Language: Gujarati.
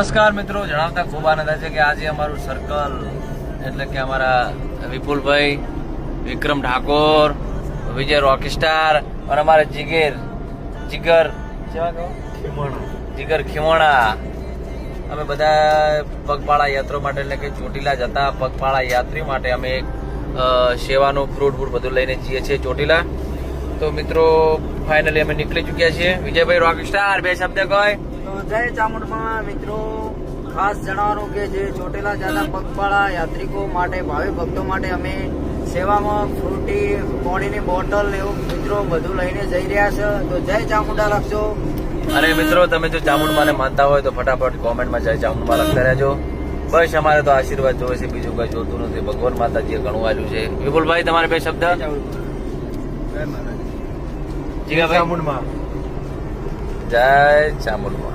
નમસ્કાર મિત્રો, જણાવતા ખૂબ આનંદ થાય છે કે આજે અમારું સર્કલ એટલે કે અમારા વિપુલભાઈ, વિક્રમ ઠાકોર, વિજય રોકસ્ટાર અને અમારા જીગર ખીમોણા અમે બધા પગપાળા યાત્રા માટે એટલે કે ચોટીલા જતા પગપાળા યાત્રી માટે અમે એક સેવાનું ફ્રૂટ બધું લઈને જઈએ છીએ ચોટીલા. તો મિત્રો ફાઇનલી અમે નીકળી ચૂક્યા છીએ. વિજયભાઈ રોકસ્ટાર, બે શબ્દ કોઈ. તો જય ચામુંડમાં મિત્રો, ખાસ જણાવવાનું કે જે ચોટીલા જતા પગપાળા યાત્રિકો માટે, ભાવિ ભક્તો માટે અમે સેવામાં ફ્રૂટી, પાણીની બોટલ એવું મિત્રો બધું લઈને જઈ રહ્યા છે. તો જય ચામુંડા લખજો. અને મિત્રો તમે જો ચામુંડમાને માનતા હોય તો ફટાફટ કોમેન્ટમાં જય ચામુંડમાં લખતા રહેજો. બસ અમારે તો આશીર્વાદ જોવે છે, બીજું કઈ જોતું નથી. ભગવાન માતાજીએ ઘણું આલ્યું છે. વિપુલભાઈ, તમારે બે શબ્દ. જીગાભાઈ, ચામુંડમાં જય ચામુંડમાં.